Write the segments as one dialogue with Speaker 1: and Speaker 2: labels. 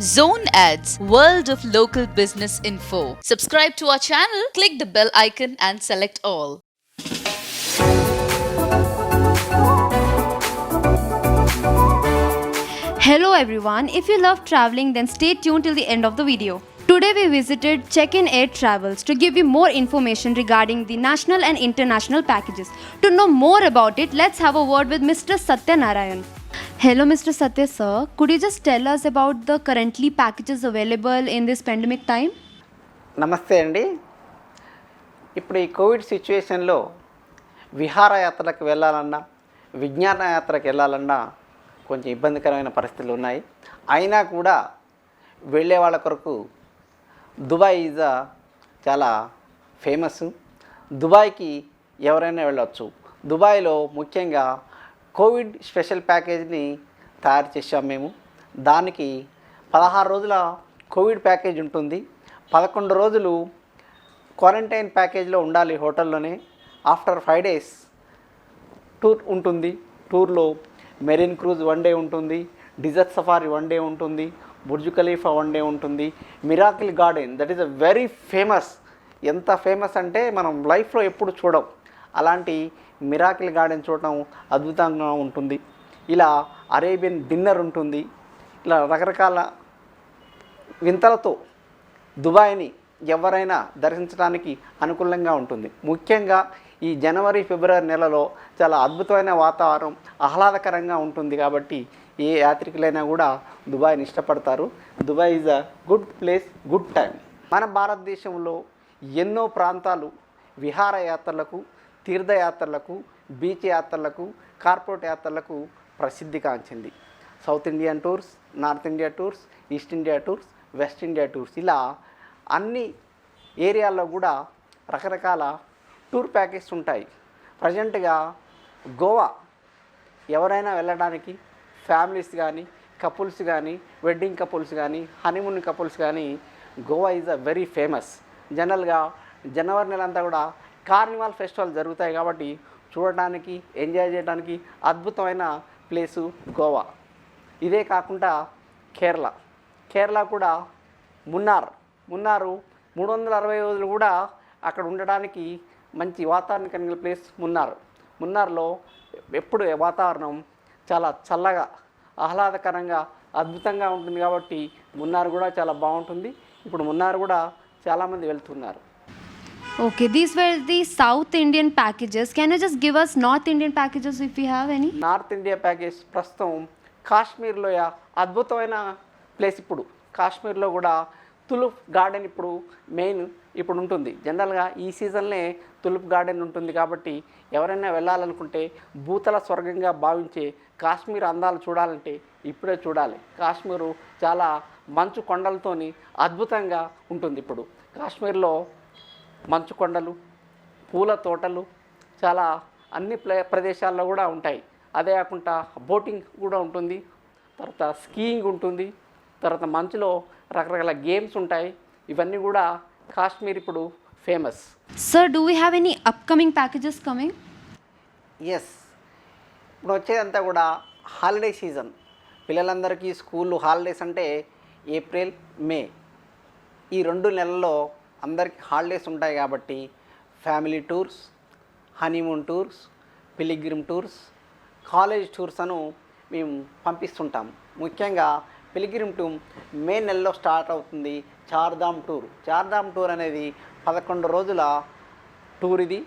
Speaker 1: Zone Ads, World of Local Business Info. Subscribe to our channel, click the bell icon and select all.
Speaker 2: Hello everyone, if you love traveling then stay tuned till the end of the video. Today we visited Check-in Air Travels to give you more information regarding the national and international packages. To know more about it, let's have a word with Mr. Satya Narayan. Hello Mr. Satya sir, could you just tell us about the currently packages available in this pandemic time?
Speaker 3: నమస్తే అండి. ఇప్పుడు ఈ Covid సిచ్యువేషన్లో విహారయాత్రలకు వెళ్ళాలన్నా విజ్ఞాన యాత్రకు వెళ్ళాలన్నా కొంచెం ఇబ్బందికరమైన పరిస్థితులు ఉన్నాయి. అయినా కూడా వెళ్ళే వాళ్ళ కొరకు దుబాయ్ ఈజ్ చాలా ఫేమస్. దుబాయ్కి ఎవరైనా వెళ్ళవచ్చు. దుబాయ్లో ముఖ్యంగా కోవిడ్ స్పెషల్ ప్యాకేజ్ని తయారు చేసాం మేము. దానికి 16 రోజుల కోవిడ్ ప్యాకేజ్ ఉంటుంది. 11 రోజులు క్వారంటైన్ ప్యాకేజ్లో ఉండాలి హోటల్లోనే. ఆఫ్టర్ 5 days టూర్ ఉంటుంది. టూర్లో మెరీన్ క్రూజ్ 1 day ఉంటుంది, డిజర్ట్ సఫారీ 1 day ఉంటుంది, బుర్జ్ ఖలీఫా 1 day ఉంటుంది, miracle garden that is a very famous. ఎంత ఫేమస్ అంటే మనం లైఫ్లో ఎప్పుడు చూడం. అలాంటి మిరాకిల్ గార్డెన్ చూడటం అద్భుతంగా ఉంటుంది. ఇలా అరేబియన్ డిన్నర్ ఉంటుంది. ఇలా రకరకాల వింతలతో దుబాయ్ని ఎవరైనా దర్శించడానికి అనుకూలంగా ఉంటుంది. ముఖ్యంగా ఈ జనవరి ఫిబ్రవరి నెలలో చాలా అద్భుతమైన వాతావరణం, ఆహ్లాదకరంగా ఉంటుంది. కాబట్టి ఏ యాత్రికులైనా కూడా దుబాయ్ని ఇష్టపడతారు. Dubai is a good place, good time. మన భారతదేశంలో ఎన్నో ప్రాంతాలు విహారయాత్రలకు, తీర్థయాత్రలకు, బీచ్ యాత్రలకు, కార్పొరేట్ యాత్రలకు ప్రసిద్ధిగాంచింది. South Indian tours, north India tours, east India tours, west India tours, ఇలా అన్ని ఏరియాల్లో కూడా రకరకాల టూర్ ప్యాకేజ్ ఉంటాయి. ప్రజెంట్గా గోవా ఎవరైనా వెళ్ళడానికి ఫ్యామిలీస్ కానీ, కపుల్స్ కానీ, వెడ్డింగ్ కపుల్స్ కానీ, హనీమూన్ కపుల్స్ కానీ Goa is a very famous. జనరల్గా జనవరి నెలంతా కూడా కార్నివాల్ ఫెస్టివల్ జరుగుతాయి. కాబట్టి చూడటానికి, ఎంజాయ్ చేయడానికి అద్భుతమైన ప్లేసు గోవా. ఇదే కాకుండా కేరళ కూడా మున్నార్ 360 రోజులు కూడా అక్కడ ఉండడానికి మంచి వాతావరణం కలిగిన ప్లేస్ మున్నార్లో ఎప్పుడు వాతావరణం చాలా చల్లగా, ఆహ్లాదకరంగా, అద్భుతంగా ఉంటుంది. కాబట్టి మున్నార్ కూడా చాలా బాగుంటుంది. ఇప్పుడు మున్నార్ కూడా చాలామంది వెళ్తున్నారు.
Speaker 2: Okay, these were the South Indian packages. Can you just give us North Indian packages if you have any?
Speaker 3: North India package ప్రస్తుతం కాశ్మీర్లో అద్భుతమైన ప్లేస్. ఇప్పుడు కాశ్మీర్లో కూడా తులుప్ గార్డెన్ ఇప్పుడు ఉంటుంది. జనరల్గా ఈ సీజన్లే తులుప్ గార్డెన్ ఉంటుంది. కాబట్టి ఎవరైనా వెళ్ళాలనుకుంటే భూతల స్వర్గంగా భావించే కాశ్మీర్ అందాలు చూడాలంటే ఇప్పుడే చూడాలి. కాశ్మీరు చాలా మంచు కొండలతోని అద్భుతంగా ఉంటుంది. ఇప్పుడు కాశ్మీర్లో మంచు కొండలు, పూల తోటలు చాలా అన్ని ప్రదేశాల్లో కూడా ఉంటాయి. అదే కాకుండా బోటింగ్ కూడా ఉంటుంది, తర్వాత స్కీయింగ్ ఉంటుంది, తర్వాత మంచులో రకరకాల గేమ్స్ ఉంటాయి. ఇవన్నీ కూడా కాశ్మీర్ ఇప్పుడు famous.
Speaker 2: Sir, do we have any upcoming packages coming?
Speaker 3: Yes, ఇప్పుడు వచ్చేదంతా కూడా హాలిడే సీజన్. పిల్లలందరికీ స్కూల్ హాలిడేస్ అంటే ఏప్రిల్, మే ఈ 2 నెలల్లో అందరికీ హాలిడేస్ ఉంటాయి. కాబట్టి family tours, honeymoon tours, pilgrim tours, college tours అను మేము పంపిస్తుంటాం. ముఖ్యంగా పిలిగ్రిమ్ టూర్ మే నెలలో స్టార్ట్ అవుతుంది. చార్ధామ్ టూర్ అనేది 11 రోజుల టూర్. ఇది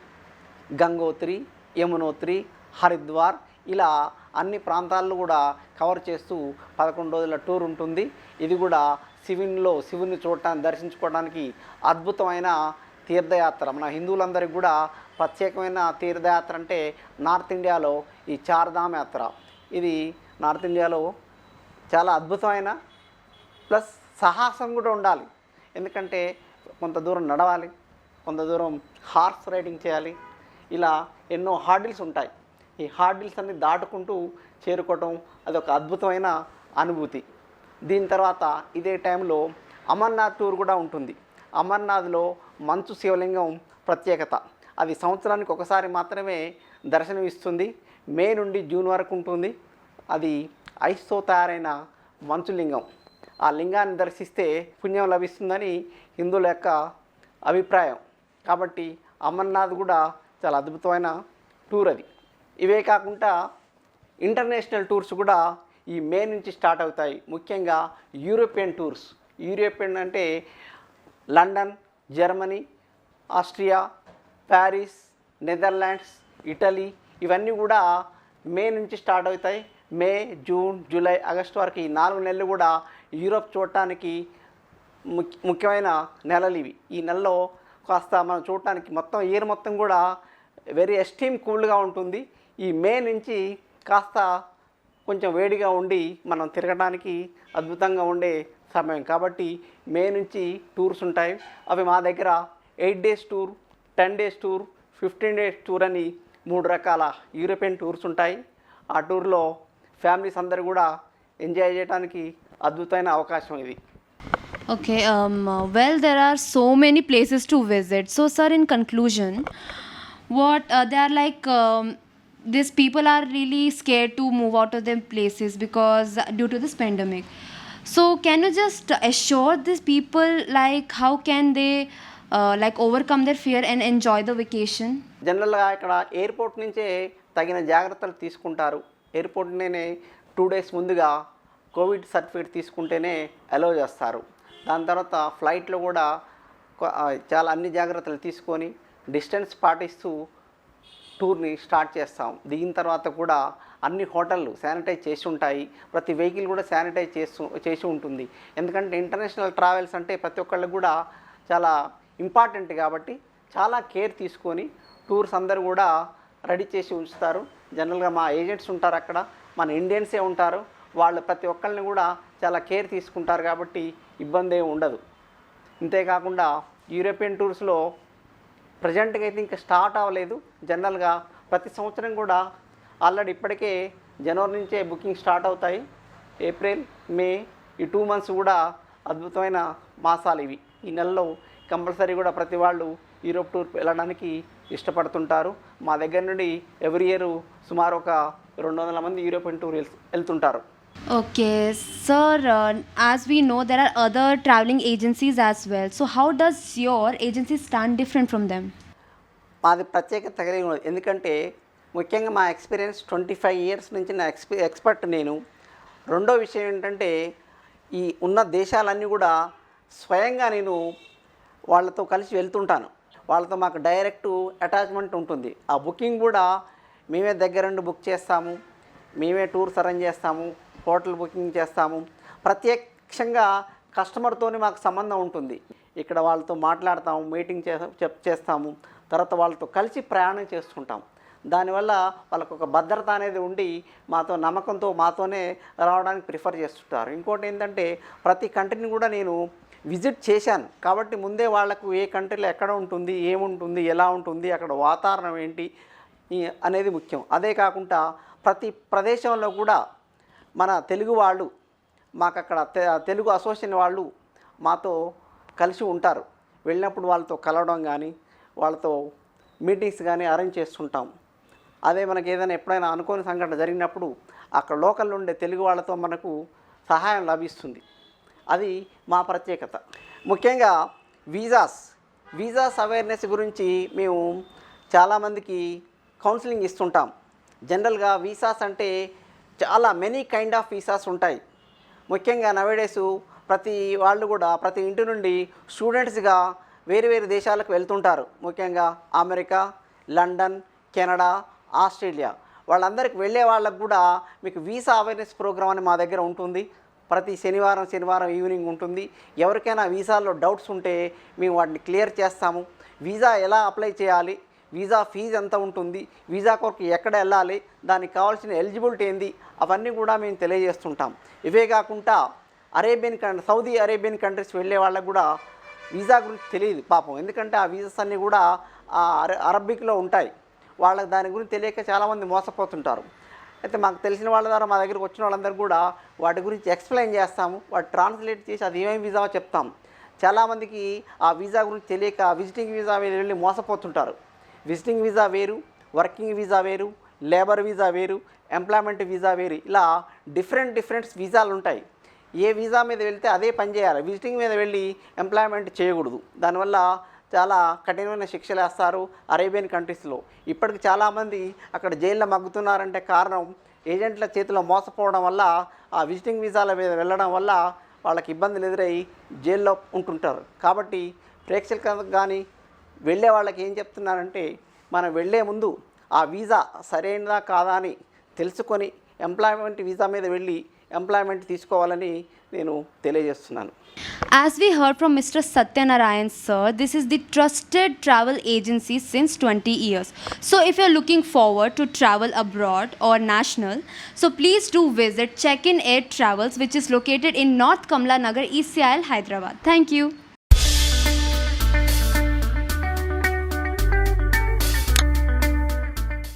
Speaker 3: గంగోత్రి, యమునోత్రి, హరిద్వార్ ఇలా అన్ని ప్రాంతాలను కూడా కవర్ చేస్తూ 11 రోజుల టూర్ ఉంటుంది. ఇది కూడా శివుని చూడటానికి, దర్శించుకోవడానికి అద్భుతమైన తీర్థయాత్ర. మన హిందువులందరికీ కూడా ప్రత్యేకమైన తీర్థయాత్ర అంటే నార్త్ ఇండియాలో ఈ చార్ధామ్ యాత్ర. ఇది నార్త్ ఇండియాలో చాలా అద్భుతమైన ప్లస్ సాహసం కూడా ఉండాలి. ఎందుకంటే కొంత దూరం నడవాలి, కొంత దూరం హార్స్ రైడింగ్ చేయాలి. ఇలా ఎన్నో హార్డిల్స్ ఉంటాయి. ఈ హార్డిల్స్ అన్ని దాటుకుంటూ చేరుకోవటం అదొక అద్భుతమైన అనుభూతి. దీని తర్వాత ఇదే టైంలో అమర్నాథ్ టూర్ కూడా ఉంటుంది. అమర్నాథ్లో మంచు శివలింగం ప్రత్యేకత. అది సంవత్సరానికి ఒకసారి మాత్రమే దర్శనమిస్తుంది. మే నుండి జూన్ వరకు ఉంటుంది. అది ఐస్తో తయారైన మంచులింగం. ఆ లింగాన్ని దర్శిస్తే పుణ్యం లభిస్తుందని హిందువుల యొక్క అభిప్రాయం. కాబట్టి అమర్నాథ్ కూడా చాలా అద్భుతమైన టూర్ అది. ఇవే కాకుండా ఇంటర్నేషనల్ టూర్స్ కూడా ఈ మే నుంచి స్టార్ట్ అవుతాయి. ముఖ్యంగా యూరోపియన్ టూర్స్. యూరోపియన్ అంటే London, Germany, Austria, Paris, Netherlands, Italy, ఇవన్నీ కూడా మే నుంచి స్టార్ట్ అవుతాయి. మే, జూన్, జూలై, ఆగస్టు వరకు ఈ 4 నెలలు కూడా యూరోప్ చూడటానికి ముఖ్యమైన నెలలు ఇవి. ఈ నెలలో కాస్త మనం చూడటానికి మొత్తం ఇయర్ మొత్తం కూడా వెరీ ఎక్స్ట్రీమ్ కూల్గా ఉంటుంది. ఈ మే నుంచి కాస్త కొంచెం వేడిగా ఉండి మనం తిరగడానికి అద్భుతంగా ఉండే సమయం. కాబట్టి మే నుంచి టూర్స్ ఉంటాయి. అవి మా దగ్గర 8 days tour, 10 days tour, 15 days tour అని 3 రకాల యూరోపియన్ టూర్స్ ఉంటాయి. ఆ టూర్లో ఫ్యామిలీస్ అందరూ కూడా ఎంజాయ్ చేయడానికి అద్భుతమైన అవకాశం ఇది.
Speaker 2: Okay, well, there are so many places to visit. So, sir, in conclusion, what they are like, these people are really scared to move out of their places because due to this pandemic. So, can you just assure these people like how can they like overcome their fear and enjoy the vacation?
Speaker 3: జనరల్గా ఇక్కడ airport నుంచే తగిన జాగ్రత్తలు తీసుకుంటారు. ఎయిర్పోర్ట్నే 2 days ముందుగా Covid certificate తీసుకుంటేనే allow చేస్తారు. దాని తర్వాత ఫ్లైట్లో కూడా చాలా అన్ని జాగ్రత్తలు తీసుకొని డిస్టెన్స్ పాటిస్తూ టూర్ని స్టార్ట్ చేస్తాం. దిగిన తర్వాత కూడా అన్ని హోటళ్ళు శానిటైజ్ చేసి ఉంటాయి. ప్రతి వెహికల్ కూడా శానిటైజ్ చేసి ఉంటుంది. ఎందుకంటే ఇంటర్నేషనల్ ట్రావెల్స్ అంటే ప్రతి ఒక్కళ్ళు కూడా చాలా ఇంపార్టెంట్ కాబట్టి చాలా కేర్ తీసుకొని టూర్స్ అందరూ కూడా రెడీ చేసి ఉంచుతారు. జనరల్గా మా ఏజెంట్స్ ఉంటారు అక్కడ, మన ఇండియన్సే ఉంటారు. వాళ్ళు ప్రతి ఒక్కరిని కూడా చాలా కేర్ తీసుకుంటారు కాబట్టి ఇబ్బంది ఏమి ఉండదు. ఇంతేకాకుండా యూరోపియన్ టూర్స్లో ప్రజెంట్గా అయితే ఇంకా స్టార్ట్ అవ్వలేదు. జనరల్గా ప్రతి సంవత్సరం కూడా ఆల్రెడీ ఇప్పటికే జనవరి నుంచే బుకింగ్ స్టార్ట్ అవుతాయి. ఏప్రిల్, మే ఈ 2 మంత్స్ కూడా అద్భుతమైన మాసాలు ఇవి. ఈ నెలలో కంపల్సరీ కూడా ప్రతి వాళ్ళు యూరోప్ టూర్ వెళ్ళడానికి ఇష్టపడుతుంటారు. మా దగ్గర నుండి ఎవ్రీ ఇయర్ సుమారు ఒక 200 మంది యూరోపియన్ టూర్ వెళ్తుంటారు.
Speaker 2: Okay, sir, as we know, there are other traveling agencies as well. So, how does your agency stand different from them?
Speaker 3: మాది ప్రత్యేకత కలిగి ఉన్నది. ఎందుకంటే ముఖ్యంగా మా ఎక్స్పీరియన్స్ 25 ఇయర్స్ నుంచి నా ఎక్స్పర్ట్ నేను. రెండో విషయం ఏంటంటే ఈ ఉన్న దేశాలన్నీ కూడా స్వయంగా నేను వాళ్ళతో కలిసి వెళ్తుంటాను. వాళ్ళతో మాకు డైరెక్ట్ అటాచ్మెంట్ ఉంటుంది. ఆ బుకింగ్ కూడా మేమే దగ్గరుండి బుక్ చేస్తాము, మేమే టూర్స్ అరేంజ్ చేస్తాము, హోటల్ బుకింగ్ చేస్తాము. ప్రత్యక్షంగా కస్టమర్తోనే మాకు సంబంధం ఉంటుంది. ఇక్కడ వాళ్ళతో మాట్లాడతాము, మీటింగ్ చేస్తాము, తర్వాత వాళ్ళతో కలిసి ప్రయాణం చేస్తుంటాం. దానివల్ల వాళ్ళకు ఒక భద్రత అనేది ఉండి మాతో నమ్మకంతో మాతోనే రావడానికి ప్రిఫర్ చేస్తుంటారు. ఇంకోటి ఏంటంటే ప్రతి కంట్రీని కూడా నేను విజిట్ చేశాను కాబట్టి ముందే వాళ్లకు ఏ కంట్రీలో ఎక్కడ ఉంటుంది, ఏముంటుంది, ఎలా ఉంటుంది, అక్కడ వాతావరణం ఏంటి అనేది ముఖ్యం. అదే కాకుండా ప్రతి ప్రదేశంలో కూడా మన తెలుగు వాళ్ళు మాకు అక్కడ తెలుగు అసోసియేషన్ వాళ్ళు మాతో కలిసి ఉంటారు. వెళ్ళినప్పుడు వాళ్ళతో కలవడం కానీ వాళ్ళతో మీటింగ్స్ కానీ అరేంజ్ చేస్తుంటాం. అదే మనకి ఏదైనా ఎప్పుడైనా అనుకోని సంఘటన జరిగినప్పుడు అక్కడ లోకల్లో ఉండే తెలుగు వాళ్ళతో మనకు సహాయం లభిస్తుంది. అది మా ప్రత్యేకత. ముఖ్యంగా వీసాస్ అవేర్నెస్ గురించి మేము చాలామందికి కౌన్సిలింగ్ ఇస్తుంటాం. జనరల్గా వీసాస్ అంటే చాలా మెనీ కైండ్ ఆఫ్ వీసాస్ ఉంటాయి. ముఖ్యంగా నవేడేస్ ప్రతి వాళ్ళు కూడా ప్రతి ఇంటి నుండి స్టూడెంట్స్గా వేరు వేరు దేశాలకు వెళ్తుంటారు. ముఖ్యంగా అమెరికా, లండన్, కెనడా, ఆస్ట్రేలియా వాళ్ళందరికీ వెళ్ళే వాళ్ళకు కూడా మీకు వీసా అవేర్నెస్ ప్రోగ్రామ్ అని మా దగ్గర ఉంటుంది. ప్రతి శనివారం ఈవినింగ్ ఉంటుంది. ఎవరికైనా వీసాలో డౌట్స్ ఉంటే మేము వాటిని క్లియర్ చేస్తాము. వీసా ఎలా అప్లై చేయాలి, వీసా ఫీజు ఎంత ఉంటుంది, వీసా కొరకు ఎక్కడ వెళ్ళాలి, దానికి కావాల్సిన ఎలిజిబిలిటీ ఏంది, అవన్నీ కూడా మేము తెలియజేస్తుంటాం. ఇవే కాకుండా సౌదీ అరేబియన్ కంట్రీస్ వెళ్ళే వాళ్ళకు కూడా వీసా గురించి తెలియదు పాపం. ఎందుకంటే ఆ వీసాస్ అన్నీ కూడా అరబిక్లో ఉంటాయి. వాళ్ళకి దాని గురించి తెలియక చాలామంది మోసపోతుంటారు. అయితే మాకు తెలిసిన వాళ్ళ ద్వారా మా దగ్గరికి వచ్చిన వాళ్ళందరూ కూడా వాటి గురించి ఎక్స్ప్లెయిన్ చేస్తాము. వాటి ట్రాన్స్లేట్ చేసి అది ఏమేమి వీసా చెప్తాం. చాలామందికి ఆ వీసా గురించి తెలియక విజిటింగ్ వీసా వెళ్ళి మోసపోతుంటారు. విజిటింగ్ వీసా వేరు, వర్కింగ్ వీసా వేరు, లేబర్ వీసా వేరు, ఎంప్లాయ్మెంట్ వీసా వేరు, ఇలా డిఫరెంట్ వీసాలు ఉంటాయి. ఏ వీసా మీద వెళ్తే అదే పని చేయాలి. విజిటింగ్ మీద వెళ్ళి ఎంప్లాయ్మెంట్ చేయకూడదు. దానివల్ల చాలా కఠినమైన శిక్షలు వేస్తారు అరేబియన్ కంట్రీస్లో. ఇప్పటికి చాలామంది అక్కడ జైల్లో మగ్గుతున్నారంటే కారణం ఏజెంట్ల చేతిలో మోసపోవడం వల్ల, ఆ విజిటింగ్ వీసాల మీద వెళ్ళడం వల్ల వాళ్ళకి ఇబ్బందులు ఎదురై జైల్లో ఉంటుంటారు. కాబట్టి ప్రేక్షకులకు కానీ వెళ్ళే వాళ్ళకి ఏం చెప్తున్నారంటే, మనం వెళ్ళే ముందు ఆ వీసా సరైనదా కాదా అని తెలుసుకొని ఎంప్లాయ్మెంట్ వీసా మీద వెళ్ళి ఎంప్లాయ్మెంట్ తీసుకోవాలని నేను తెలియజేస్తున్నాను.
Speaker 2: As we heard from Mr. Satyanarayan sir, this is the trusted travel agency since 20 years. So if you're looking forward to travel abroad or national, so please do visit Check-in Air Travels, which is located in North Kamla Nagar, ECIL, Hyderabad. Thank you.